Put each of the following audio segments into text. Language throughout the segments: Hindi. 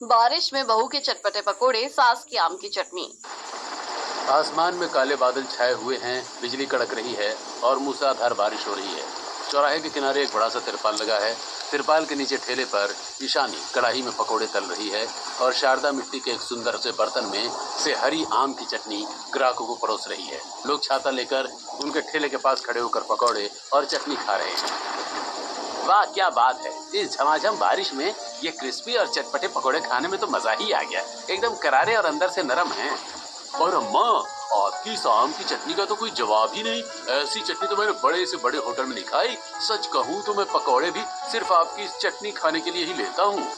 बारिश में बहू के चटपटे पकोड़े, सास की आम की चटनी। आसमान में काले बादल छाए हुए हैं, बिजली कड़क रही है और मूसलाधार बारिश हो रही है। चौराहे के किनारे एक बड़ा सा तिरपाल लगा है। तिरपाल के नीचे ठेले पर ईशानी कढ़ाई में पकोड़े तल रही है और शारदा मिट्टी के एक सुंदर से बर्तन में से हरी आम की चटनी ग्राहकों को परोस रही है। लोग छाता लेकर उनके ठेले के पास खड़े होकर पकोड़े और चटनी खा रहे हैं। वाह क्या बात है, इस झमाझम बारिश में ये क्रिस्पी और चटपटे पकोड़े खाने में तो मजा ही आ गया। एकदम करारे और अंदर से नरम हैं। और अम्मा, आपकी इस आम की चटनी का तो कोई जवाब ही नहीं। ऐसी चटनी तो मैंने बड़े से बड़े होटल में नहीं खाई। सच कहूँ तो मैं पकौड़े भी सिर्फ आपकी इस चटनी खाने के लिए ही लेता हूँ।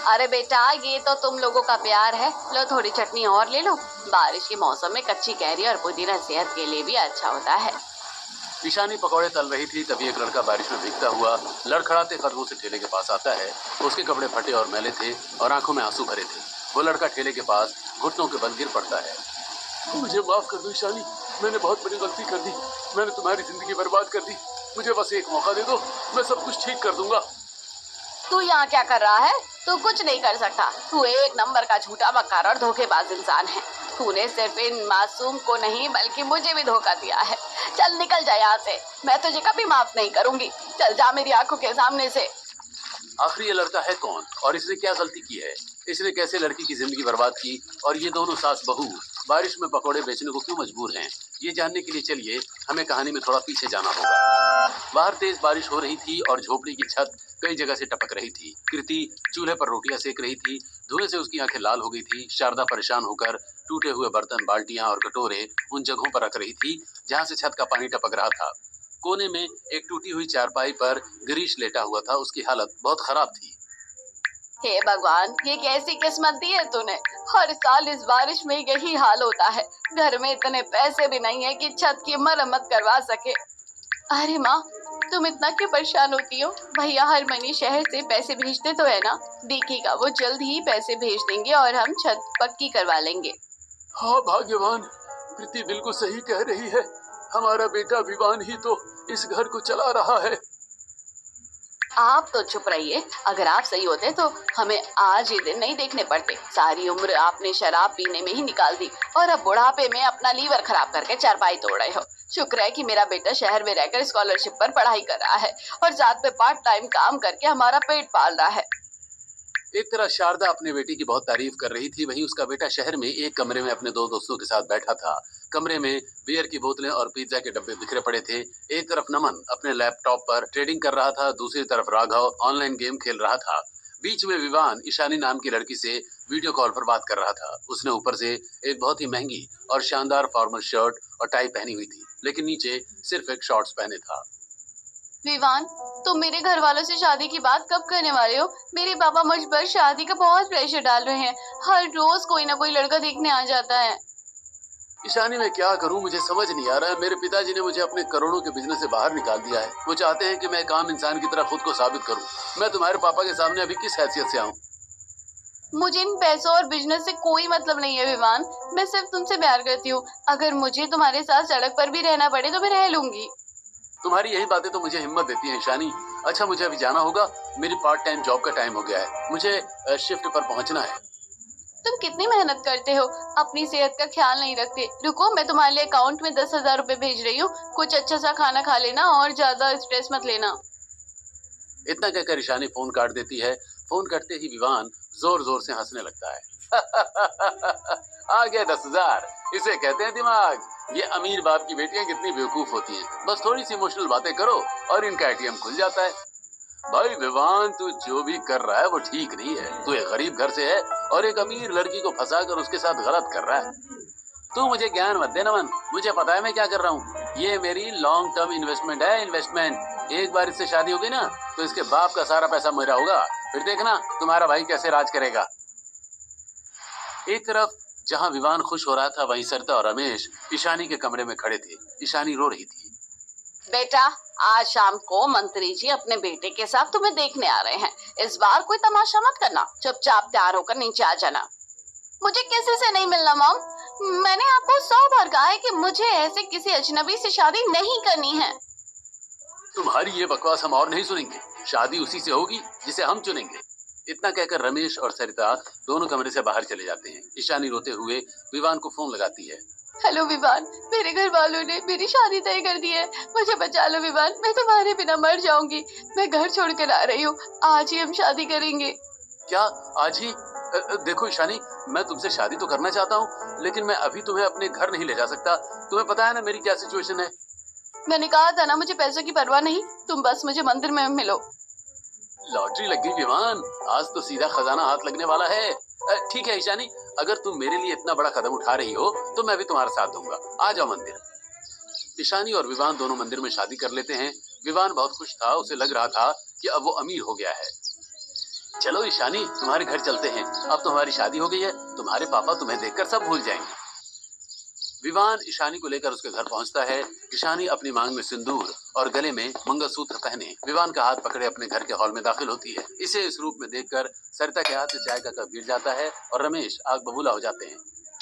अरे बेटा, ये तो तुम लोगों का प्यार है। लो थोड़ी चटनी और ले लो। बारिश के मौसम में कच्ची कैरी और पुदीना सेहत के लिए भी अच्छा होता है। ईशानी पकौड़े तल रही थी, तभी एक लड़का बारिश में भीगता हुआ लड़खड़ाते कदमों से ठेले के पास आता है। उसके कपड़े फटे और मैले थे और आंखों में आंसू भरे थे। वो लड़का ठेले के पास घुटनों के बल गिर पड़ता है। मुझे माफ कर दो ईशानी, मैंने बहुत बड़ी गलती कर दी। मैंने तुम्हारी जिंदगी बर्बाद कर दी। मुझे बस एक मौका दे दो, मैं सब कुछ ठीक कर दूंगा। तू यहाँ क्या कर रहा है? तू कुछ नहीं कर सकता। तू एक नंबर का झूठा मक्कार और धोखेबाज इंसान है। तूने सिर्फ इन मासूम को नहीं बल्कि मुझे भी धोखा दिया है। चल निकल जा यहाँ से, मैं तुझे कभी माफ नहीं करूंगी। चल जा मेरी आंखों के सामने से। आखिर ये लड़का है कौन और इसने क्या गलती की है? इसने कैसे लड़की की जिंदगी बर्बाद की और ये दोनों सास बहू बारिश में पकौड़े बेचने को क्यों मजबूर हैं? ये जानने के लिए चलिए हमें कहानी में थोड़ा पीछे जाना होगा। बाहर तेज बारिश हो रही थी और झोपड़ी की छत कई जगह से टपक रही थी। कृति चूल्हे पर रोटियां सेक रही थी। धुएं से उसकी आंखें लाल हो गई थी। शारदा परेशान होकर टूटे हुए बर्तन, बाल्टियां और कटोरे उन जगहों पर रख रही थी जहां से छत का पानी टपक रहा था। कोने में एक टूटी हुई चारपाई पर गिरीश लेटा हुआ था। उसकी हालत बहुत खराब थी। हे भगवान, ये कैसी किस्मत दी है तूने। हर साल इस बारिश में यही हाल होता है। घर में इतने पैसे भी नहीं है कि छत की मरम्मत करवा सके। अरे माँ, तुम इतना क्यों परेशान होती हो? भैया हर महीने शहर से पैसे भेजते तो है ना? देखिएगा वो जल्द ही पैसे भेज देंगे और हम छत पक्की करवा लेंगे। हाँ भाग्यवान, कृति बिल्कुल सही कह रही है। हमारा बेटा विवान ही तो इस घर को चला रहा है। आप तो चुप रहिए। अगर आप सही होते तो हमें आज ये दिन नहीं देखने पड़ते। सारी उम्र आपने शराब पीने में ही निकाल दी और अब बुढ़ापे में अपना लीवर खराब करके चारपाई तोड़ रहे हो। शुक्र है कि मेरा बेटा शहर में रहकर स्कॉलरशिप पर पढ़ाई कर रहा है और साथ में पार्ट टाइम काम करके हमारा पेट पाल रहा है। एक तरह शारदा अपने बेटे की बहुत तारीफ कर रही थी, वहीं उसका बेटा शहर में एक कमरे में अपने दो दोस्तों के साथ बैठा था। कमरे में बियर की बोतलें और पिज्जा के डब्बे बिखरे पड़े थे। एक तरफ नमन अपने लैपटॉप पर ट्रेडिंग कर रहा था, दूसरी तरफ राघव ऑनलाइन गेम खेल रहा था। बीच में विवान ईशानी नाम की लड़की से वीडियो कॉल पर बात कर रहा था। उसने ऊपर से एक बहुत ही महंगी और शानदार फॉर्मल शर्ट और टाई पहनी हुई थी, लेकिन नीचे सिर्फ एक शॉर्ट्स पहने था। विवान, तुम मेरे घर वालों से शादी की बात कब करने वाले हो? मेरे पापा मुझ पर शादी का बहुत प्रेशर डाल रहे हैं। हर रोज कोई ना कोई लड़का देखने आ जाता है। ईशानी मैं क्या करूं, मुझे समझ नहीं आ रहा है। मेरे पिताजी ने मुझे अपने करोड़ों के बिजनेस से बाहर निकाल दिया है। वो चाहते हैं कि मैं एक आम इंसान की तरह खुद को साबित करूं। मैं तुम्हारे पापा के सामने अभी किस हैसियत से आऊं? मुझे इन पैसों और बिजनेस से कोई मतलब नहीं है विवान। मैं सिर्फ तुमसे प्यार करती हूँ। अगर मुझे तुम्हारे साथ सड़क पर भी रहना पड़े तो मैं रह लूंगी। तुम्हारी यही बातें तो मुझे हिम्मत देती हैं ईशानी। अच्छा, मुझे अभी जाना होगा। मेरी पार्ट टाइम जॉब का टाइम हो गया है। मुझे शिफ्ट पर पहुंचना है। तुम कितनी मेहनत करते हो, अपनी सेहत का ख्याल नहीं रखते। रुको, मैं तुम्हारे लिए अकाउंट में 10,000 रुपए भेज रही हूँ। कुछ अच्छा सा खाना खा लेना और ज्यादा स्ट्रेस मत लेना। इतना कहकर ईशानी फोन काट देती है। फोन कटते ही विवान जोर जोर से हंसने लगता है। आ गया 10,000, इसे कहते हैं दिमाग। ये अमीर बाप की बेटियां कितनी बेवकूफ होती हैं। बस थोड़ी सी इमोशनल बातें करो और इनका एटीएम खुल जाता है। भाई विवान, तू जो भी कर रहा है वो ठीक नहीं है। तू एक गरीब घर से है और एक अमीर लड़की को फंसाकर उसके साथ गलत कर रहा है। तू मुझे ज्ञान मत दे नमन, मुझे पता है मैं क्या कर रहा हूँ। ये मेरी लॉन्ग टर्म इन्वेस्टमेंट है, इन्वेस्टमेंट। एक बार इससे शादी होगी ना तो इसके बाप का सारा पैसा मेरा होगा। फिर देखना तुम्हारा भाई कैसे राज करेगा। एक तरफ जहाँ विवान खुश हो रहा था, वहीं सरिता और रमेश ईशानी के कमरे में खड़े थे। ईशानी रो रही थी। बेटा, आज शाम को मंत्री जी अपने बेटे के साथ तुम्हें देखने आ रहे हैं। इस बार कोई तमाशा मत करना। चुपचाप तैयार होकर नीचे आ जाना। मुझे किसी से नहीं मिलना मॉम। मैंने आपको 100 बार कहा है कि मुझे ऐसे किसी अजनबी से शादी नहीं करनी है। तुम्हारी ये बकवास हम और नहीं सुनेंगे। शादी उसी से होगी जिसे हम चुनेंगे। इतना कहकर रमेश और सरिता दोनों कमरे से बाहर चले जाते हैं। ईशानी रोते हुए विवान को फोन लगाती है। हेलो विवान, मेरे घर वालों ने मेरी शादी तय कर दी है। मुझे बचा लो विवान, मैं तुम्हारे बिना मर जाऊंगी। मैं घर छोड़कर आ रही हूँ, आज ही हम शादी करेंगे। क्या आज ही? देखो ईशानी, मैं तुमसे शादी तो करना चाहता हूँ, लेकिन मैं अभी तुम्हें अपने घर नहीं ले जा सकता। तुम्हें पता है ना मेरी क्या सिचुएशन है। मैंने कहा था ना मुझे पैसों की परवाह नहीं, तुम बस मुझे मंदिर में मिलो। लॉटरी लग गई विवान, आज तो सीधा खजाना हाथ लगने वाला है। ठीक है ईशानी, अगर तुम मेरे लिए इतना बड़ा कदम उठा रही हो तो मैं भी तुम्हारा साथ दूंगा। आ जाओ मंदिर। ईशानी और विवान दोनों मंदिर में शादी कर लेते हैं। विवान बहुत खुश था, उसे लग रहा था कि अब वो अमीर हो गया है। चलो ईशानी, तुम्हारे घर चलते हैं। अब तुम्हारी शादी हो गई है, तुम्हारे पापा तुम्हें देखकर सब भूल जाएंगे। विवान ईशानी को लेकर उसके घर पहुंचता है। ईशानी अपनी मांग में सिंदूर और गले में मंगलसूत्र पहने विवान का हाथ पकड़े अपने घर के हॉल में दाखिल होती है। इसे इस रूप में देखकर सरिता के हाथ से चाय का कप गिर जाता है और रमेश आग बबूला हो जाते हैं।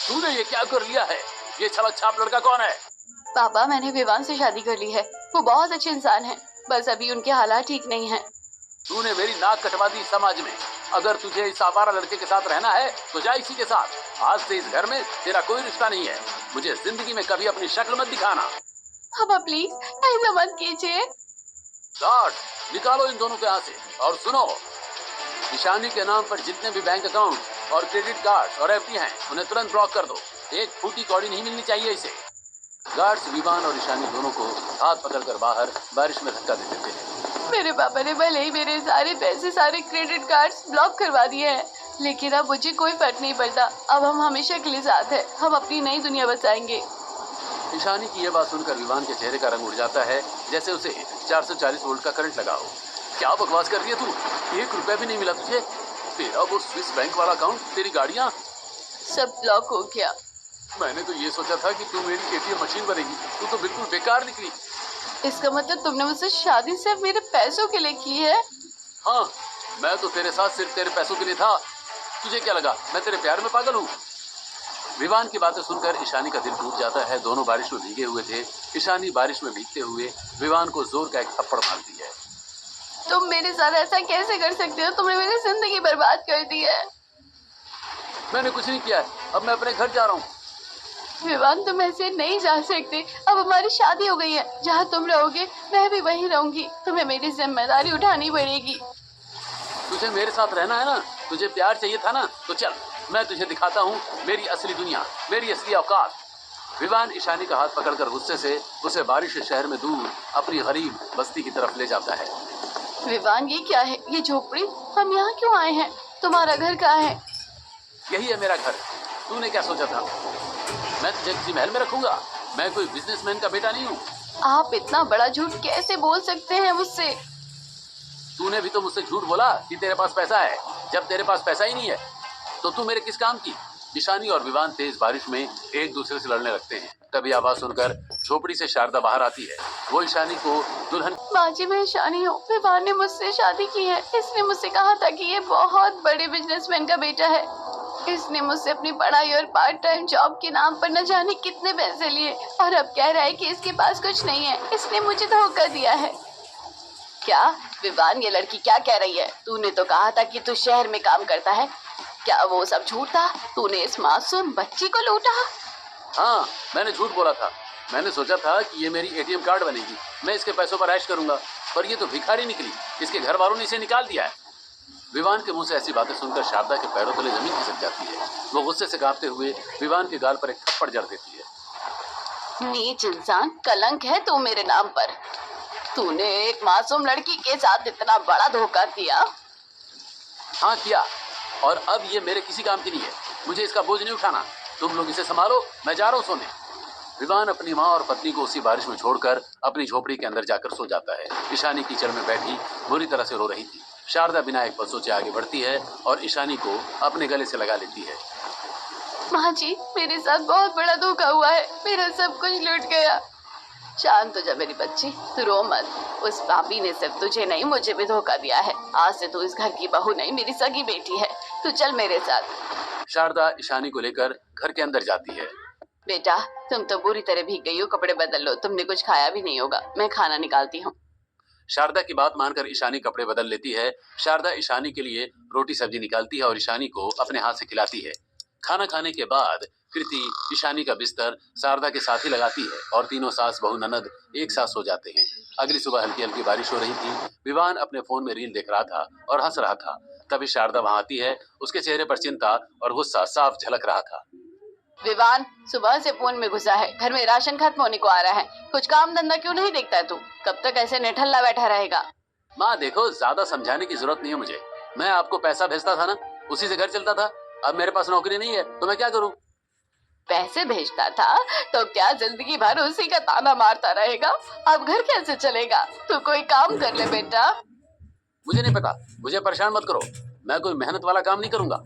तूने ये क्या कर लिया है? ये छलक छाप लड़का कौन है? पापा, मैंने विवान से शादी कर ली है। वो बहुत अच्छे इंसान है, बस अभी उनके हालात ठीक नहीं है। तूने मेरी नाक कटवा दी समाज में। अगर तुझे इस आवारा लड़के के साथ रहना है तो जा इसी के साथ। आज से इस घर में तेरा कोई रिश्ता नहीं है। मुझे जिंदगी में कभी अपनी शक्ल मत दिखाना। पापा प्लीज ऐसा मत कीजिए। गार्ड, निकालो इन दोनों के यहाँ से। और सुनो, ईशानी के नाम पर जितने भी बैंक अकाउंट और क्रेडिट कार्ड और एफडी हैं, उन्हें तुरंत ब्लॉक कर दो। एक फूटी कौड़ी नहीं मिलनी चाहिए इसे। गार्ड्स विवान और ईशानी दोनों को हाथ पकड़कर बाहर बारिश में धक्का दे देते हैं। मेरे पापा ने भले ही मेरे सारे पैसे, सारे क्रेडिट कार्ड्स ब्लॉक करवा दिए हैं, लेकिन अब मुझे कोई फर्क नहीं पड़ता। अब हम हमेशा के लिए साथ हैं। हम अपनी नई दुनिया बसाएंगे। ईशानी की यह बात सुनकर विवान के चेहरे का रंग उड़ जाता है, जैसे उसे 440 वोल्ट का करंट लगा हो। क्या बकवास कर रही है तू? 1 रुपया भी नहीं मिला तुझे? तेरा वो स्विस बैंक वाला अकाउंट, तेरी गाड़ियाँ, सब ब्लॉक हो गया। मैंने तो ये सोचा था कि तू मेरी एटीएम मशीन बनेगी। तू तो बिल्कुल बेकार निकली। इसका मतलब तुमने मुझसे शादी सिर्फ मेरे पैसों के लिए की है? हाँ, मैं तो तेरे साथ सिर्फ तेरे पैसों के लिए था। तुझे क्या लगा मैं तेरे प्यार में पागल हूँ? विवान की बातें सुनकर ईशानी का दिल टूट जाता है। दोनों बारिश में भीगे हुए थे। ईशानी बारिश में भीगते हुए विवान को जोर का एक थप्पड़ मारती है। तुम मेरे साथ ऐसा कैसे कर सकते हो? तुमने मेरी जिंदगी बर्बाद कर दी है। मैंने कुछ नहीं किया है, अब मैं अपने घर जा रहा हूँ। विवान, तुम ऐसे नहीं जा सकते। अब हमारी शादी हो गई है, जहाँ तुम रहोगे मैं भी वहीं रहूंगी। तुम्हें मेरी जिम्मेदारी उठानी पड़ेगी। तुझे मेरे साथ रहना है ना? तुझे प्यार चाहिए था ना? तो चल, मैं तुझे दिखाता हूँ मेरी असली दुनिया, मेरी असली औकात। विवान ईशानी का हाथ पकड़कर गुस्से से उसे बारिश के शहर में दूर अपनी गरीब बस्ती की तरफ ले जाता है। विवान, ये क्या है? ये झोपड़ी? हम यहाँ क्यों आए हैं? तुम्हारा घर कहाँ है? यही है मेरा घर। तूने क्या सोचा था मैं तुझे किसी महल में रखूंगा? मैं कोई बिजनेसमैन का बेटा नहीं हूँ। आप इतना बड़ा झूठ कैसे बोल सकते हैं मुझसे? तूने भी तो मुझसे झूठ बोला कि तेरे पास पैसा है, जब तेरे पास पैसा ही नहीं है तो तू मेरे किस काम की? ईशानी और विवान तेज बारिश में एक दूसरे से लड़ने लगते हैं। तभी आवाज सुनकर झोपड़ी से शारदा बाहर आती है। वो ईशानी को दुल्हन। माँ जी, मैं ईशानी हूँ। विवान ने मुझसे शादी की है। इसने मुझसे कहा था कि ये बहुत बड़े बिजनेसमैन का बेटा है। इसने मुझसे अपनी पढ़ाई और पार्ट टाइम जॉब के नाम पर न जाने कितने पैसे लिए, और अब कह रहा है कि इसके पास कुछ नहीं है। इसने मुझे धोखा दिया है। क्या विवान, ये लड़की क्या कह रही है? तूने तो कहा था कि तू शहर में काम करता है। क्या वो सब झूठ था? तूने इस मासूम बच्ची को लूटा? हाँ, मैंने झूठ बोला था। मैंने सोचा था कि ये मेरी एटीएम कार्ड बनेगी, मैं इसके पैसों पर ऐश करूंगा, पर ये तो भिखारी निकली। इसके घर वालों ने इसे निकाल दिया है। विवान के मुंह से ऐसी बातें सुनकर शारदा के पैरों तले जमीन खिसक जाती है। वो गुस्से से कांपते हुए विवान के गाल पर एक थप्पड़ जड़ देती है। नीच इंसान, कलंक है तू मेरे नाम पर। तूने एक मासूम लड़की के साथ इतना बड़ा धोखा किया। हाँ किया, और अब ये मेरे किसी काम की नहीं है। मुझे इसका बोझ नहीं उठाना। तुम लोग इसे संभालो, मैं जा रहा हूँ सोने। विवान अपनी माँ और पत्नी को उसी बारिश में छोड़कर अपनी झोपड़ी के अंदर जाकर सो जाता है। ईशानी कीचड़ में बैठी बुरी तरह से रो रही थी। शारदा बिना एक पल सोचे आगे बढ़ती है और ईशानी को अपने गले से लगा लेती है। माँ जी, मेरे साथ बहुत बड़ा धोखा हुआ है। मेरा सब कुछ लूट गया। शांत हो जा मेरी बच्ची, तू रो मत। उस पापी ने सिर्फ तुझे नहीं, मुझे भी धोखा दिया है। आज से तू इस घर की बहू नहीं, मेरी सगी बेटी है। तू चल मेरे साथ। शारदा ईशानी को लेकर घर के अंदर जाती है। बेटा, तुम तो बुरी तरह भीग गई हो, कपड़े बदल लो। तुमने कुछ खाया भी नहीं होगा, मैं खाना निकालती हूँ। शारदा की बात मानकर ईशानी कपड़े बदल लेती है। शारदा ईशानी के लिए रोटी सब्जी निकालती है और ईशानी को अपने हाथ से खिलाती है। खाना खाने के बाद कृति ईशानी का बिस्तर शारदा के साथ ही लगाती है और तीनों सास बहू ननद एक साथ सो जाते हैं। अगली सुबह हल्की हल्की बारिश हो रही थी। विवान अपने फोन में रील देख रहा था और हंस रहा था। तभी शारदा वहां आती है। उसके चेहरे पर चिंता और गुस्सा साफ झलक रहा था। विवान, सुबह से फोन में घुसा है। घर में राशन खत्म होने को आ रहा है। कुछ काम धंधा क्यों नहीं देखता तू? कब तक ऐसे निठल्ला बैठा रहेगा? माँ देखो, ज्यादा समझाने की जरूरत नहीं है मुझे। मैं आपको पैसा भेजता था ना, उसी से घर चलता था। अब मेरे पास नौकरी नहीं है तो मैं क्या करूँ? पैसे भेजता था तो क्या जिंदगी भर उसी का ताना मारता रहेगा? अब घर कैसे चलेगा? तू कोई काम कर ले बेटा। मुझे नहीं पता, मुझे परेशान मत करो। मैं कोई मेहनत वाला काम नहीं करूंगा।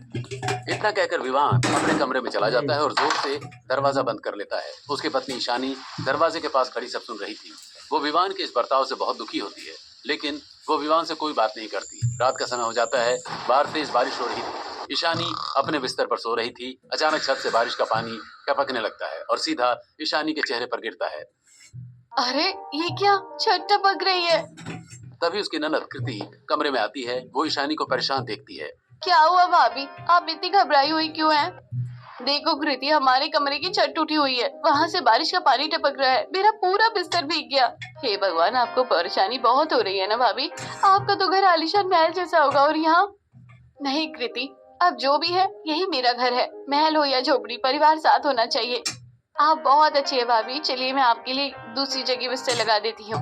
इतना कहकर विवान अपने कमरे में चला जाता है और जोर से दरवाजा बंद कर लेता है। उसकी पत्नी ईशानी दरवाजे के पास खड़ी सब सुन रही थी। वो विवान के इस बर्ताव से बहुत दुखी होती है, लेकिन वो विवान से कोई बात नहीं करती। रात का समय हो जाता है। बाहर तेज बारिश हो रही थी। ईशानी अपने बिस्तर पर सो रही थी। अचानक छत से बारिश का पानी टपकने लगता है और सीधा ईशानी के चेहरे पर गिरता है। अरे ये क्या? छत टपक रही है। तभी उसकी ननद कृति कमरे में आती है। वो ईशानी को परेशान देखती है। क्या हुआ भाभी? आप इतनी घबराई हुई क्यों हैं? देखो कृति, हमारे कमरे की छत टूटी हुई है। वहाँ से बारिश का पानी टपक रहा है। मेरा पूरा बिस्तर भीग गया। हे भगवान, आपको परेशानी बहुत हो रही है ना भाभी? आपका तो घर आलीशान महल जैसा होगा और यहाँ नहीं। कृति, अब जो भी है यही मेरा घर है। महल हो या झोपड़ी, परिवार साथ होना चाहिए। आप बहुत अच्छी है भाभी। चलिए मैं आपके लिए दूसरी जगह बिस्तर लगा देती हूँ।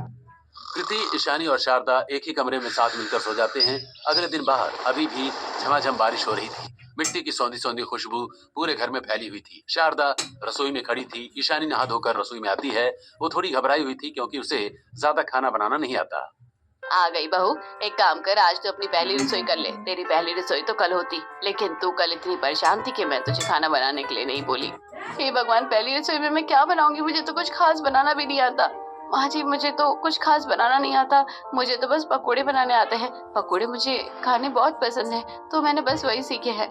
कृति, ईशानी और शारदा एक ही कमरे में साथ मिलकर सो जाते हैं। अगले दिन बाहर अभी भी झमाझम बारिश हो रही थी। मिट्टी की सौंधी सौंधी खुशबू पूरे घर में फैली हुई थी। शारदा रसोई में खड़ी थी। ईशानी नहा धोकर रसोई में आती है। वो थोड़ी घबराई हुई थी क्योंकि उसे ज्यादा खाना बनाना नहीं आता। आ गई बहू। एक काम कर, आज तो अपनी पहली रसोई कर ले। तेरी पहली रसोई तो कल होती, लेकिन तू कल इतनी परेशान थी कि मैं तुझे खाना बनाने के लिए नहीं बोली। हे भगवान, पहली रसोई में मैं क्या बनाऊंगी? मुझे तो कुछ खास बनाना भी नहीं आता। माँ जी, मुझे तो कुछ खास बनाना नहीं आता। मुझे तो बस पकोड़े बनाने आते हैं। पकोड़े मुझे खाने बहुत पसंद है, तो मैंने बस वही सीखे हैं।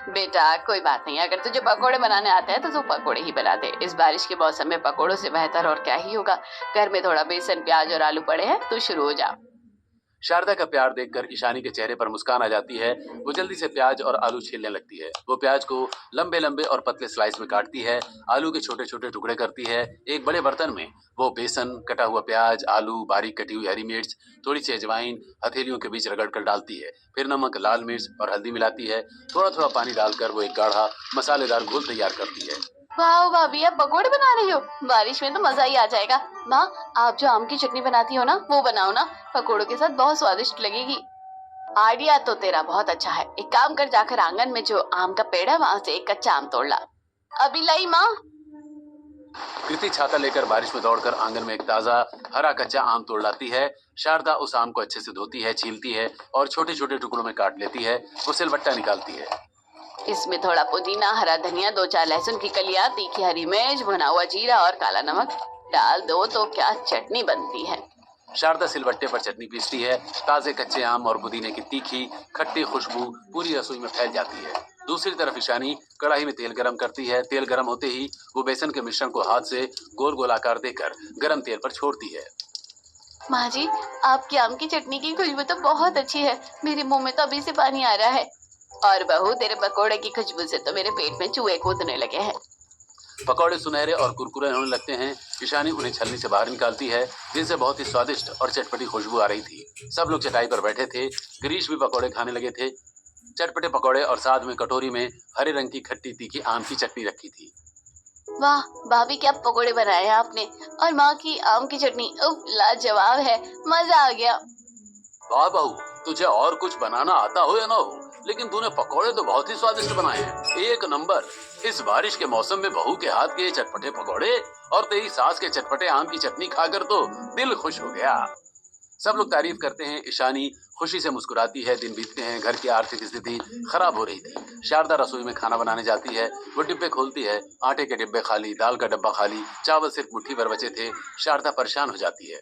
बेटा कोई बात नहीं, अगर तुझे पकोड़े बनाने आते हैं तो तू पकोड़े ही बना दे। इस बारिश के मौसम में पकोड़ों से बेहतर और क्या ही होगा। घर में थोड़ा बेसन, प्याज और आलू पड़े हैं, तू शुरू हो जा। शारदा का प्यार देखकर ईशानी के चेहरे पर मुस्कान आ जाती है। वो जल्दी से प्याज और आलू छीलने लगती है। वो प्याज को लंबे लंबे और पतले स्लाइस में काटती है। आलू के छोटे छोटे टुकड़े करती है। एक बड़े बर्तन में वो बेसन, कटा हुआ प्याज, आलू, बारीक कटी हुई हरी मिर्च, थोड़ी सी अजवाइन हथेलियों के बीच रगड़ कर डालती है। फिर नमक, लाल मिर्च और हल्दी मिलाती है। थोड़ा थोड़ा पानी डालकर वो एक गाढ़ा मसालेदार घोल तैयार करती है। वाह भाभी, आप पकोड़े बना रही हो? बारिश में तो मजा ही आ जाएगा। माँ, आप जो आम की चटनी बनाती हो ना, वो बनाओ ना। पकोड़ों के साथ बहुत स्वादिष्ट लगेगी। आइडिया तो तेरा बहुत अच्छा है। एक काम कर, जाकर आंगन में जो आम का पेड़ है वहाँ से एक कच्चा आम तोड़ ला। अभी लाई माँ। कृति छाता लेकर बारिश में दौड़कर आंगन में एक ताजा हरा कच्चा आम तोड़ लाती है। शारदा उस आम को अच्छे से धोती है, छीलती है और छोटे छोटे टुकड़ों में काट लेती है। वो सिलबट्टा निकालती है। इसमें थोड़ा पुदीना, हरा धनिया, 2-4 लहसुन की कलियां, तीखी हरी मिर्च, भुना हुआ जीरा और काला नमक डाल दो तो क्या चटनी बनती है। शारदा सिलबट्टे पर चटनी पीसती है। ताजे कच्चे आम और पुदीने की तीखी खट्टी खुशबू पूरी रसोई में फैल जाती है। दूसरी तरफ ईशानी कढ़ाई में तेल गरम करती है। तेल गरम होते ही वो बेसन के मिश्रण को हाथ से गोल गोल आकार देकर गरम तेल पर छोड़ती है। माँ जी, आपकी आम की चटनी की खुशबू तो बहुत अच्छी है। मेरे मुंह में तो अभी से पानी आ रहा है। और बहू, तेरे पकोड़े की खुशबू से तो मेरे पेट में चूहे कूदने लगे हैं। पकौड़े सुनहरे और कुरकुरे होने लगते हैं। ईशानी उन्हें छलनी से बाहर निकालती है, जिनसे बहुत ही स्वादिष्ट और चटपटी खुशबू आ रही थी। सब लोग चटाई पर बैठे थे। गिरीश भी पकौड़े खाने लगे थे। चटपटे पकौड़े और साथ में कटोरी में हरे रंग की खट्टी तीखी आम की चटनी रखी थी। वाह भाभी, क्या पकोड़े बनाए हैं आपने। और माँ की आम की चटनी, उफ, लाजवाब है। मजा आ गया। वाह बहू, तुझे और कुछ बनाना आता हो या ना हो, लेकिन तूने पकौड़े तो बहुत ही स्वादिष्ट बनाए हैं। एक नंबर। इस बारिश के मौसम में बहू के हाथ के चटपटे पकौड़े और तेरी सास के चटपटे आम की चटनी खाकर तो दिल खुश हो गया। सब लोग तारीफ करते हैं। ईशानी खुशी से मुस्कुराती है। दिन बीतते हैं। घर की आर्थिक स्थिति खराब हो रही थी। शारदा रसोई में खाना बनाने जाती है। वो डिब्बे खोलती है। आटे के डिब्बे खाली, दाल का डब्बा खाली, चावल सिर्फ मुट्ठी भर बचे थे। शारदा परेशान हो जाती है।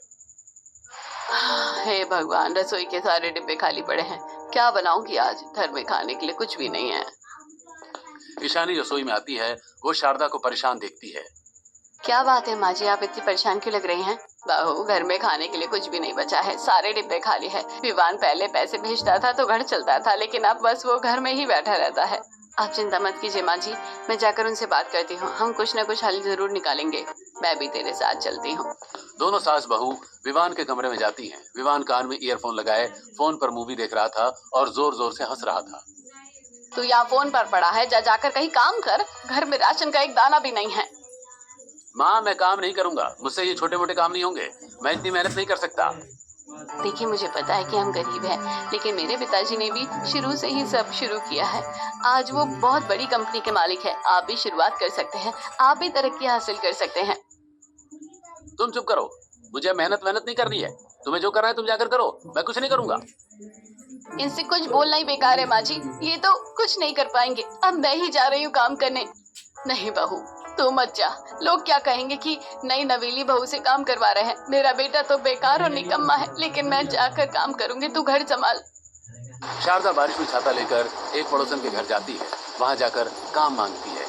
हे भगवान, रसोई के सारे डिब्बे खाली पड़े हैं। क्या बनाऊंगी आज? घर में खाने के लिए कुछ भी नहीं है। ईशानी रसोई में आती है। वो शारदा को परेशान देखती है। क्या बात है माँ जी, आप इतनी परेशान क्यों लग रही हैं? बहू, घर में खाने के लिए कुछ भी नहीं बचा है, सारे डिब्बे खाली है। विवान पहले पैसे भेजता था तो घर चलता था, लेकिन अब बस वो घर में ही बैठा रहता है। आप चिंता मत कीजिए माँ जी, मैं जाकर उनसे बात करती हूँ, हम कुछ न कुछ हल जरूर निकालेंगे। मैं भी तेरे साथ चलती हूँ। दोनों सास बहू विवान के कमरे में जाती हैं। विवान कान में ईयरफोन लगाए फोन पर मूवी देख रहा था और जोर जोर से हंस रहा था। तू यहाँ फोन पर पड़ा है, जाकर कहीं काम कर, घर में राशन का एक दाना भी नहीं है। माँ, मैं काम नहीं करूंगा, मुझसे ये छोटे मोटे काम नहीं होंगे, मैं इतनी मेहनत नहीं कर सकता। देखिए, मुझे पता है कि हम गरीब हैं, लेकिन मेरे पिताजी ने भी शुरू से ही सब शुरू किया है। आज वो बहुत बड़ी कंपनी के मालिक है। आप भी शुरुआत कर सकते हैं, आप भी तरक्की हासिल कर सकते हैं। तुम चुप करो, मुझे मेहनत नहीं करनी है। तुम्हें जो करना है तुम जाकर करो, मैं कुछ नहीं करूंगा। इनसे कुछ बोलना ही बेकार है माँ जी, ये तो कुछ नहीं कर पाएंगे। अब मैं ही जा रही हूँ काम करने। नहीं बहू, तू मत जा, लोग क्या कहेंगे कि नई नवेली बहू से काम करवा रहे हैं। मेरा बेटा तो बेकार और निकम्मा है, लेकिन मैं जाकर काम करूंगी, तू घर संभाल। शारदा बारिश में छाता लेकर एक पड़ोसन के घर जाती है। वहां जाकर काम मांगती है।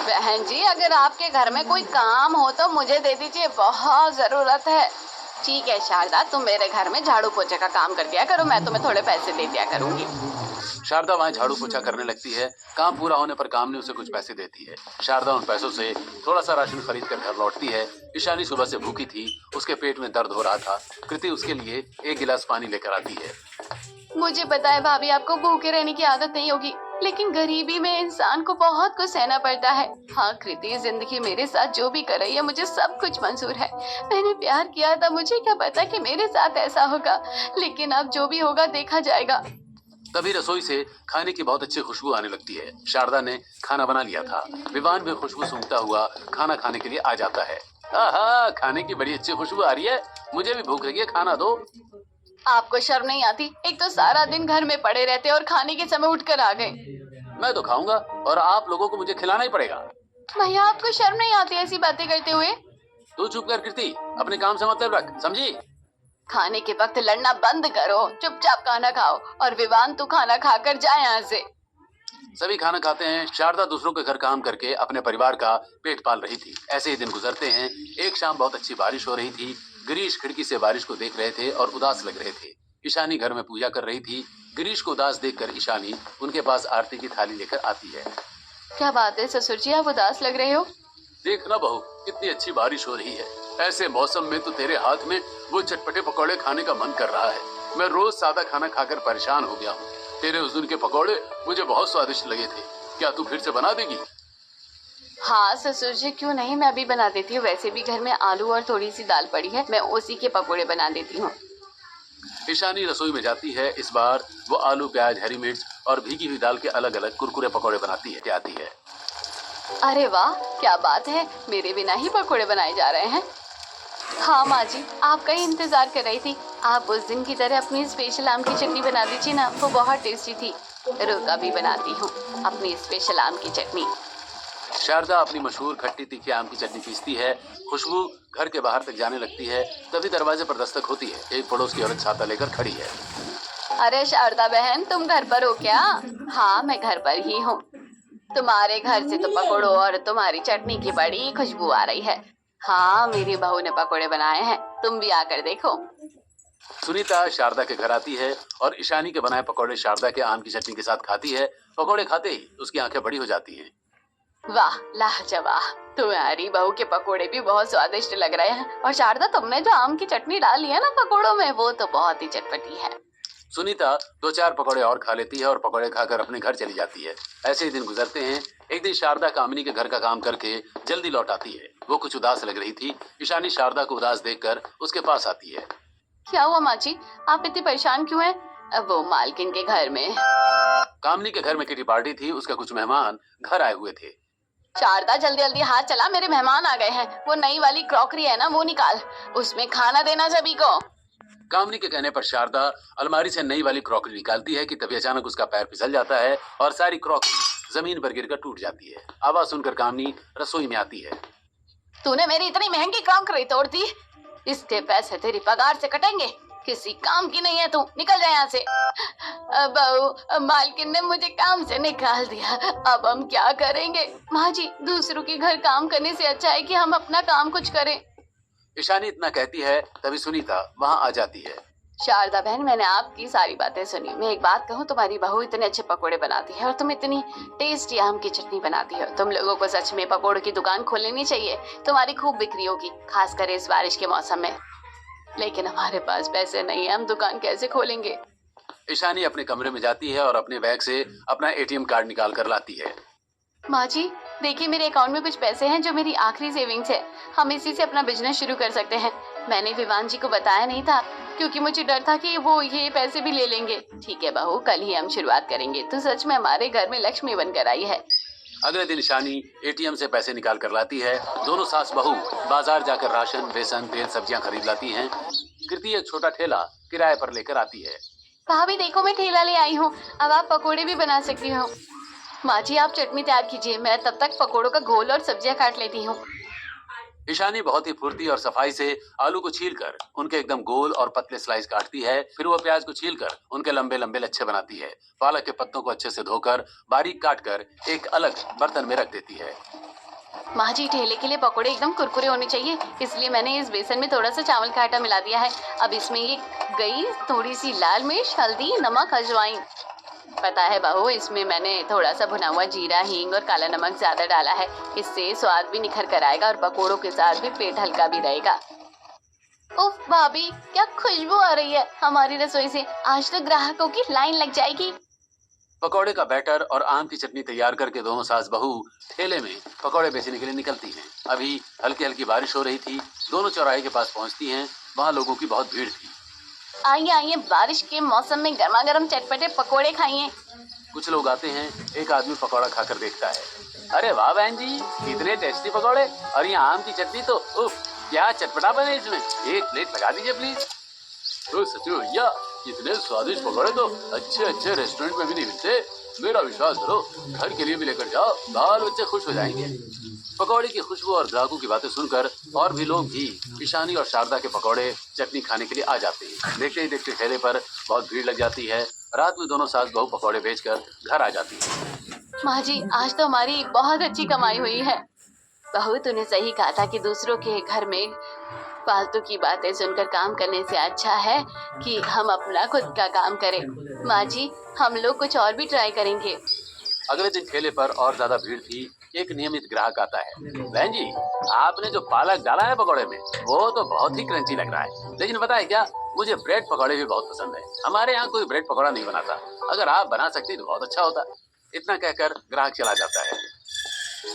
बहन जी, अगर आपके घर में कोई काम हो तो मुझे दे दीजिए, बहुत जरूरत है। ठीक है शारदा, तुम मेरे घर में झाड़ू पोछे का काम कर दिया करो, मैं तुम्हें थोड़े पैसे दे दिया करूंगी। शारदा वहां झाड़ू पोछा करने लगती है। काम पूरा होने पर कामनी उसे कुछ पैसे देती है। शारदा उन पैसों से थोड़ा सा राशन खरीद कर घर लौटती है। ईशानी सुबह से भूखी थी, उसके पेट में दर्द हो रहा था। कृति उसके लिए एक गिलास पानी लेकर आती है। मुझे पता है भाभी, आपको भूखे रहने की आदत नहीं होगी, लेकिन गरीबी में इंसान को बहुत कुछ सहना पड़ता है। हाँ कृति, जिंदगी मेरे साथ जो भी कर रही है, मुझे सब कुछ मंजूर है। मैंने प्यार किया था, मुझे क्या पता कि मेरे साथ ऐसा होगा, लेकिन अब जो भी होगा देखा जाएगा। तभी रसोई से खाने की बहुत अच्छी खुशबू आने लगती है। शारदा ने खाना बना लिया था। विवान भी खुशबू सूंघता हुआ खाना खाने के लिए आ जाता है। आहा, खाने की बड़ी अच्छी खुशबू आ रही है, मुझे भी भूख लगी है, खाना दो। आपको शर्म नहीं आती? एक तो सारा दिन घर में पड़े रहते और खाने के समय उठकर आ गए। मैं तो खाऊंगा और आप लोगों को मुझे खिलाना ही पड़ेगा। भैया, आपको शर्म नहीं आती ऐसी बातें करते हुए? तू चुप कर कृति, अपने काम से मतलब रख, समझी? खाने के वक्त लड़ना बंद करो, चुपचाप खाना खाओ। और विवान, तू खाना खाकर जा यहाँ से। सभी खाना खाते हैं। शारदा दूसरों के घर काम करके अपने परिवार का पेट पाल रही थी। ऐसे ही दिन गुजरते हैं। एक शाम बहुत अच्छी बारिश हो रही थी। गिरीश खिड़की से बारिश को देख रहे थे और उदास लग रहे थे। ईशानी घर में पूजा कर रही थी। गिरीश को उदास देखकर ईशानी उनके पास आरती की थाली लेकर आती है। क्या बात है ससुर जी, आप उदास लग रहे हो? देखना बहू, कितनी अच्छी बारिश हो रही है। ऐसे मौसम में तो तेरे हाथ में वो चटपटे पकौड़े खाने का मन कर रहा है। मैं रोज सादा खाना खाकर परेशान हो गया हूँ। तेरे उस दिन के पकौड़े मुझे बहुत स्वादिष्ट लगे थे, क्या तू फिर से बना देगी? हाँ ससुर जी, क्यों नहीं, मैं भी बना देती हूँ। वैसे भी घर में आलू और थोड़ी सी दाल पड़ी है, मैं उसी के पकोड़े बना देती हूँ। ईशानी रसोई में जाती है। इस बार वो आलू, प्याज, हरी मिर्च और भीगी हुई दाल के अलग अलग कुरकुरे पकौड़े बनाती है। आती है। अरे वाह, क्या बात है, मेरे बिना ही पकोड़े बनाए जा रहे हैं। हाँ माँ जी, आपका ही इंतजार कर रही थी। आप उस दिन की तरह अपनी स्पेशल आम की चटनी बना दीजिए ना, वो बहुत टेस्टी थी। रुक, अभी बनाती हूँ अपनी स्पेशल आम की चटनी। शारदा अपनी मशहूर खट्टी तीखी आम की चटनी पीसती है। खुशबू घर के बाहर तक जाने लगती है। तभी दरवाजे पर दस्तक होती है। एक पड़ोस की औरत छाता लेकर खड़ी है। अरे शारदा बहन, तुम घर पर हो क्या? हाँ, मैं घर पर ही हूँ। तुम्हारे घर से तो पकोड़ों और तुम्हारी चटनी की बड़ी खुशबू आ रही है। हाँ, मेरी बहू ने पकोड़े बनाए हैं, तुम भी आकर देखो। सुनीता शारदा के घर आती है और ईशानी के बनाए पकौड़े शारदा के आम की चटनी के साथ खाती है। पकौड़े खाते ही उसकी आंखें बड़ी हो जाती हैं। वाह, लाजवाब, तुम्हारी बहू के पकोड़े भी बहुत स्वादिष्ट लग रहे हैं। और शारदा, तुमने जो आम की चटनी डाली है ना पकोड़ों में, वो तो बहुत ही चटपटी है। सुनीता 2-4 पकौड़े और खा लेती है और पकौड़े खाकर अपने घर चली जाती है। ऐसे ही दिन गुजरते हैं। एक दिन शारदा कामिनी के घर का काम करके जल्दी लौट आती है। वो कुछ उदास लग रही थी। ईशानी शारदा को उदास देखकर उसके पास आती है। क्या हुआ माँ जी, आप इतनी परेशान क्यों हैं? वो मालकिन के घर में। कामिनी के घर में किटी पार्टी थी। उसके कुछ मेहमान घर आए हुए थे। शारदा, जल्दी जल्दी हाथ चला, मेरे मेहमान आ गए हैं। वो नई वाली क्रॉकरी है ना, वो निकाल, उसमें खाना देना सभी को। कामिनी के कहने पर शारदा अलमारी से नई वाली क्रॉकरी निकालती है कि तभी अचानक उसका पैर फिसल जाता है और सारी क्रॉकरी जमीन पर गिरकर टूट जाती है। आवाज सुनकर कामिनी रसोई में आती है। तूने मेरी इतनी महंगी क्रॉकरी तोड़ दी, इसके पैसे तेरी पगार से कटेंगे। किसी काम की नहीं है तू, निकल जा यहाँ से। बहू, मालकिन ने मुझे काम से निकाल दिया, अब हम क्या करेंगे? माँ जी, दूसरों के घर काम करने से अच्छा है कि हम अपना काम कुछ करें। ईशानी इतना कहती है, तभी सुनीता वहाँ आ जाती है। शारदा बहन, मैंने आपकी सारी बातें सुनी। मैं एक बात कहूँ, तुम्हारी बहू इतने अच्छे पकोड़े बनाती है और तुम इतनी टेस्टी आम की चटनी बनाती हो। तुम लोगों को सच में पकोड़ों की दुकान खोल लेनी चाहिए, तुम्हारी खूब बिक्री होगी, खासकर इस बारिश के मौसम में। लेकिन हमारे पास पैसे नहीं है, हम दुकान कैसे खोलेंगे? ईशानी अपने कमरे में जाती है और अपने बैग से अपना एटीएम कार्ड निकाल कर लाती है। माँ जी, देखिए मेरे अकाउंट में कुछ पैसे हैं जो मेरी आखिरी सेविंग्स है। हम इसी से अपना बिजनेस शुरू कर सकते हैं। मैंने विवान जी को बताया नहीं था क्योंकि मुझे डर था कि वो ये पैसे भी ले लेंगे। ठीक है बहू, कल ही हम शुरुआत करेंगे। तो सच में हमारे घर में लक्ष्मी बनकर आई है। अगले दिन ईशानी एटीएम से पैसे निकाल कर लाती है। दोनों सास बहू बाजार जाकर राशन, बेसन, तेल, सब्जियां खरीद लाती हैं। कृति एक छोटा ठेला किराए पर लेकर आती है। भाभी देखो, मैं ठेला ले आई हूँ, अब आप पकोड़े भी बना सकती हो। माँ जी, आप चटनी तैयार कीजिए, मैं तब तक पकोड़ों का घोल और सब्जियां काट लेती हूँ। ईशानी बहुत ही फुर्ती और सफाई से आलू को छीलकर उनके एकदम गोल और पतले स्लाइस काटती है। फिर वो प्याज को छीलकर उनके लंबे लंबे लच्छे बनाती है। पालक के पत्तों को अच्छे से धोकर बारीक काटकर एक अलग बर्तन में रख देती है। माँ जी, ठेले के लिए पकोड़े एकदम कुरकुरे होने चाहिए, इसलिए मैंने इस बेसन में थोड़ा सा चावल का आटा मिला दिया है। अब इसमें ये गई थोड़ी सी लाल मिर्च, हल्दी, नमक, अजवाइन। पता है बहू, इसमें मैंने थोड़ा सा भुना हुआ जीरा, हींग और काला नमक ज्यादा डाला है। इससे स्वाद भी निखर कर आएगा और पकोड़ों के साथ भी पेट हल्का भी रहेगा। उफ भाभी, क्या खुशबू आ रही है हमारी रसोई से। आज तो ग्राहकों की लाइन लग जाएगी। पकौड़े का बैटर और आम की चटनी तैयार करके दोनों सास बहू ठेले में पकौड़े बेचने के लिए निकलती हैं। अभी हल्की हल्की बारिश हो रही थी। दोनों चौराहे के पास पहुंचती हैं। वहां लोगों की बहुत भीड़ थी। आइए आइए, बारिश के मौसम में गर्मा गर्म चटपटे पकोड़े खाइए। कुछ लोग आते हैं। एक आदमी पकौड़ा खाकर देखता है। अरे वाह बहन जी, कितने टेस्टी पकौड़े, और ये आम की चटनी तो उफ, क्या चटपटा बने इसमें। एक प्लेट लगा दीजिए प्लीज। तो सच में भैया, इतने स्वादिष्ट पकौड़े तो अच्छे अच्छे रेस्टोरेंट में भी नहीं मिलते। मेरा विश्वास करो, घर के लिए भी लेकर जाओ, बाल बच्चे खुश हो जाएंगे। पकौड़े की खुशबू और ग्राहकों की बातें सुनकर और भी लोग भी ईशानी और शारदा के पकौड़े चटनी खाने के लिए आ जाते हैं। देखते ही देखते ठेले पर बहुत भीड़ लग जाती है। रात में दोनों सास बहू पकौड़े बेचकर घर आ जाती है। माँ जी, आज तो हमारी बहुत अच्छी कमाई हुई है। बहू, तूने सही कहा था कि दूसरों के घर में फालतू की बातें सुनकर काम करने से अच्छा है कि हम अपना खुद का काम करें। माँ जी, हम लोग कुछ और भी ट्राई करेंगे। अगले दिन ठेले पर और ज्यादा भीड़ थी। एक नियमित ग्राहक आता है। बहन जी, आपने जो पालक डाला है पकौड़े में, वो तो बहुत ही क्रंची लग रहा है। लेकिन पता है क्या, मुझे ब्रेड पकौड़े भी बहुत पसंद है। हमारे यहाँ कोई ब्रेड पकौड़ा नहीं बनाता, अगर आप बना सकती तो बहुत अच्छा होता। इतना कहकर ग्राहक चला जाता है।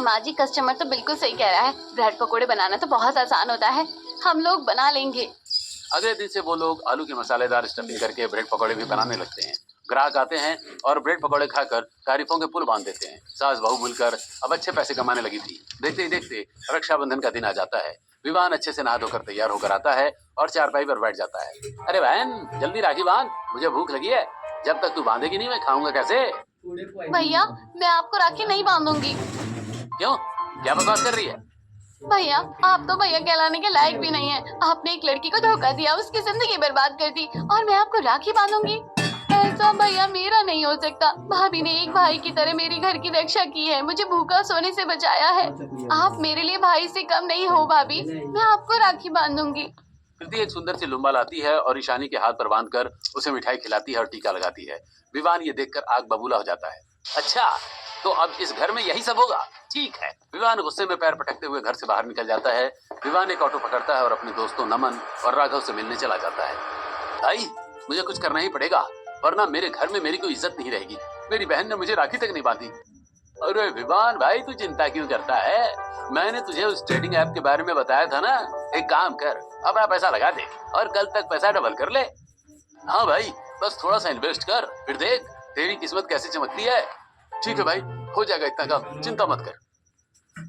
माँ जी, कस्टमर तो बिल्कुल सही कह रहा है, ब्रेड पकोड़े बनाना तो बहुत आसान होता है, हम लोग बना लेंगे। अगले दिन से वो लोग आलू की मसालेदार स्टफिंग करके ब्रेड पकौड़े भी बनाने लगते हैं। ग्राहक आते हैं और ब्रेड पकौड़े खाकर तारीफों के पुल बांध देते हैं। सास बहू मिलकर अब अच्छे पैसे कमाने लगी थी। देखते ही देखते रक्षाबंधन का दिन आ जाता है। विवान अच्छे से नहा धोकर तैयार होकर आता है और चारपाई पर बैठ जाता है। अरे बहन, जल्दी राखी बांध, मुझे भूख लगी है। जब तक तू बांधेगी नहीं, मैं खाऊंगा कैसे? भैया, मैं आपको राखी नहीं बांधूंगी। क्यों, क्या बकवास कर रही है? भैया, आप तो भैया कहलाने के लायक भी नहीं है। आपने एक लड़की को धोखा दिया, उसकी जिंदगी बर्बाद कर दी, और मैं आपको राखी बांधूंगी? ऐसा भैया मेरा नहीं हो सकता। भाभी ने एक भाई की तरह मेरी घर की रक्षा की है, मुझे भूखा सोने से बचाया है। आप मेरे लिए भाई से कम नहीं हो भाभी, मैं आपको राखी बांधूंगी। कृति एक सुंदर सी लुम्बा लाती है और ईशानी के हाथ पर बांधकर उसे मिठाई खिलाती है और टीका लगाती है। विवान ये देखकर आग बबूला हो जाता है। अच्छा, तो अब इस घर में यही सब होगा, ठीक है। विवान गुस्से में पैर पटकते हुए घर से बाहर निकल जाता है। विवान एक ऑटो पकड़ता है और अपने दोस्तों नमन और राघव से मिलने चला जाता है। भाई, मुझे कुछ करना ही पड़ेगा, वरना मेरे घर में मेरी कोई इज्जत नहीं रहेगी। मेरी बहन ने मुझे राखी तक नहीं बांधी। अरे विवान भाई, तू चिंता क्यों करता है? मैंने तुझे उस ट्रेडिंग ऐप के बारे में बताया था ना। एक काम कर, अपना पैसा लगा दे और कल तक पैसा डबल कर ले। हाँ भाई, बस थोड़ा सा इन्वेस्ट कर, फिर देख तेरी किस्मत कैसे चमकती है। ठीक है भाई, हो जाएगा इतना काम, चिंता मत कर।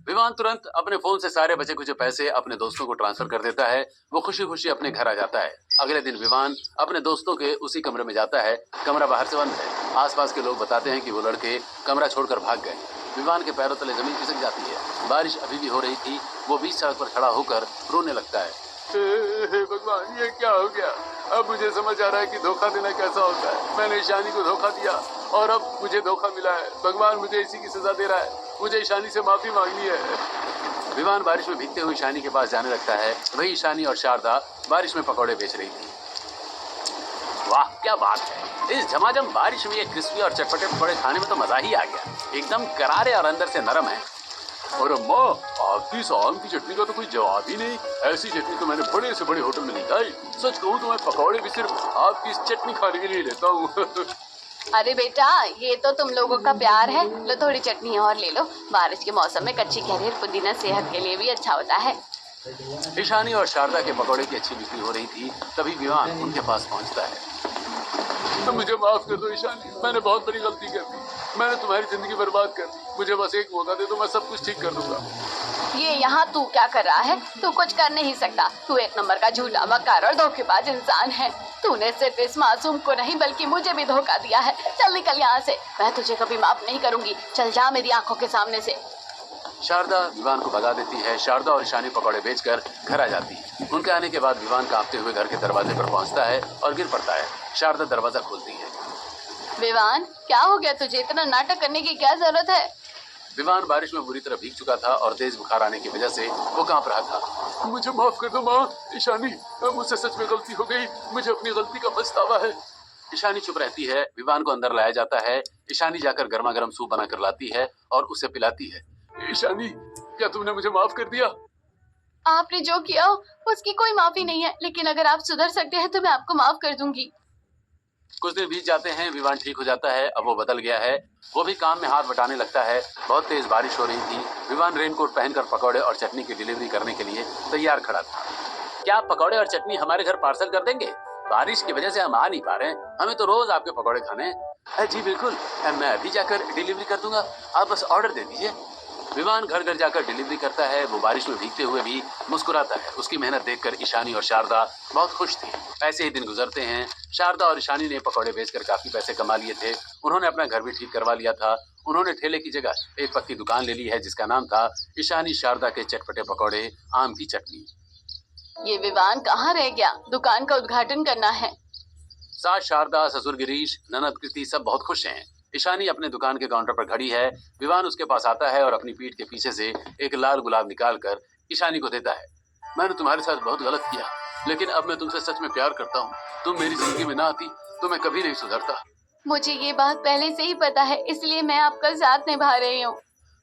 विवान तुरंत अपने फोन से सारे बचे कुछ पैसे अपने दोस्तों को ट्रांसफर कर देता है। वो खुशी खुशी अपने घर आ जाता है। अगले दिन विवान अपने दोस्तों के उसी कमरे में जाता है। कमरा बाहर से बंद है। आसपास के लोग बताते हैं कि वो लड़के कमरा छोड़कर भाग गए। विवान के पैरों तले जमीन खिसक जाती है। बारिश अभी भी हो रही थी। वो बीच सड़क पर खड़ा होकर रोने लगता है। हे भगवान, ये क्या हो गया? अब मुझे समझ आ रहा है कि धोखा देना कैसा होता है। मैंने ईशानी को धोखा दिया और अब मुझे धोखा मिला है। भगवान मुझे इसी की सजा दे रहा है। मुझे ईशानी से माफी मांगनी है। विवान बारिश में भीगते हुए ईशानी के पास जाने लगता है। वही ईशानी और शारदा बारिश में पकौड़े बेच रही थी। वाह क्या बात है, इस झमाझम बारिश में ये क्रिस्पी और चटपटे पकौड़े खाने में तो मजा ही आ गया। एकदम करारे और अंदर से नरम है। और अम्मा, आपकी इस आम की चटनी का तो कोई जवाब ही नहीं। ऐसी चटनी तो मैंने बड़े से बड़े होटल में नहीं खाई। सच कहूँ तो मैं पकौड़े भी सिर्फ आपकी इस चटनी खाने के लिए लेता हूँ। अरे बेटा, ये तो तुम लोगों का प्यार है। लो थोड़ी चटनी और ले लो। बारिश के मौसम में कच्ची कैरी और पुदीना सेहत के लिए भी अच्छा होता है। ईशानी और शारदा के पकौड़े की अच्छी बिक्री हो रही थी। तभी विवान उनके पास पहुंचता है। तो मुझे माफ कर दो ईशानी, मैंने बहुत बड़ी गलती कर दी। मैंने तुम्हारी जिंदगी बर्बाद कर दी। मुझे बस एक मौका दे दो, मैं सब कुछ ठीक कर दूंगा। ये यहाँ तू क्या कर रहा है? तू कुछ कर नहीं सकता। तू एक नंबर का झूठा, मक्कार और धोखेबाज इंसान है। तूने सिर्फ इस मासूम को नहीं बल्कि मुझे भी धोखा दिया है। चल निकल यहाँ से, मैं तुझे कभी माफ नहीं करूंगी। चल जा मेरी आंखों के सामने से। शारदा विवान को भगा देती है। शारदा और ईशानी पकौड़े बेचकर घर आ जाती है। उनके आने के बाद विवान कांपते हुए घर के दरवाजे पर पहुंचता है और गिर पड़ता है। शारदा दरवाजा खोलती है। विवान, क्या हो गया तुझे? इतना नाटक करने की क्या जरूरत है? विवान बारिश में बुरी तरह भीग चुका था और तेज बुखार आने की वजह से वो कांप रहा था। मुझे माफ कर दो माँ। ईशानी, मुझसे सच में गलती हो गई। मुझे अपनी गलती का पछतावा है। ईशानी चुप रहती है। विवान को अंदर लाया जाता है। ईशानी जाकर गर्मा गर्म सूप बनाकर लाती है और उसे पिलाती है। ईशानी, क्या तुमने मुझे माफ कर दिया? आपने जो किया उसकी कोई माफी नहीं है, लेकिन अगर आप सुधर सकते हैं तो मैं आपको माफ कर दूंगी। कुछ दिन बीत जाते हैं। विवान ठीक हो जाता है। अब वो बदल गया है। वो भी काम में हाथ बटाने लगता है। बहुत तेज बारिश हो रही थी। विवान रेनकोट पहनकर पकौड़े और चटनी की डिलीवरी करने के लिए तैयार खड़ा था। क्या आप पकौड़े और चटनी हमारे घर पार्सल कर देंगे? बारिश की वजह से हम आ नहीं पा रहे हैं। हमें तो रोज आपके पकौड़े खाने हैं। जी बिल्कुल, मैं अभी जाकर डिलीवरी कर दूंगा। आप बस ऑर्डर दे दीजिए। विवान घर घर जाकर डिलीवरी करता है। वो बारिश में भीगते हुए भी मुस्कुराता है। उसकी मेहनत देखकर ईशानी और शारदा बहुत खुश थी। ऐसे ही दिन गुजरते हैं। शारदा और ईशानी ने पकौड़े बेचकर काफी पैसे कमा लिए थे। उन्होंने अपना घर भी ठीक करवा लिया था। उन्होंने ठेले की जगह एक पक्की दुकान ले ली है जिसका नाम था ईशानी शारदा के चटपटे पकौड़े आम की चटनी। ये विवान कहाँ रह गया? दुकान का उद्घाटन करना है। सास शारदा, ससुर गिरीश, ननद कृति सब बहुत खुश हैं। ईशानी अपने दुकान के काउंटर पर खड़ी है। विवान उसके पास आता है और अपनी पीठ के पीछे से एक लाल गुलाब निकालकर ईशानी को देता है। मैंने तुम्हारे साथ बहुत गलत किया, लेकिन अब मैं तुमसे सच में प्यार करता हूँ। तुम मेरी जिंदगी में ना आती तो मैं कभी नहीं सुधरता। मुझे ये बात पहले से ही पता है, इसलिए मैं आपका साथ निभा रही हूँ।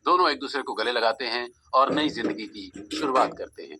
दोनों एक दूसरे को गले लगाते हैं और नई जिंदगी की शुरुआत करते हैं।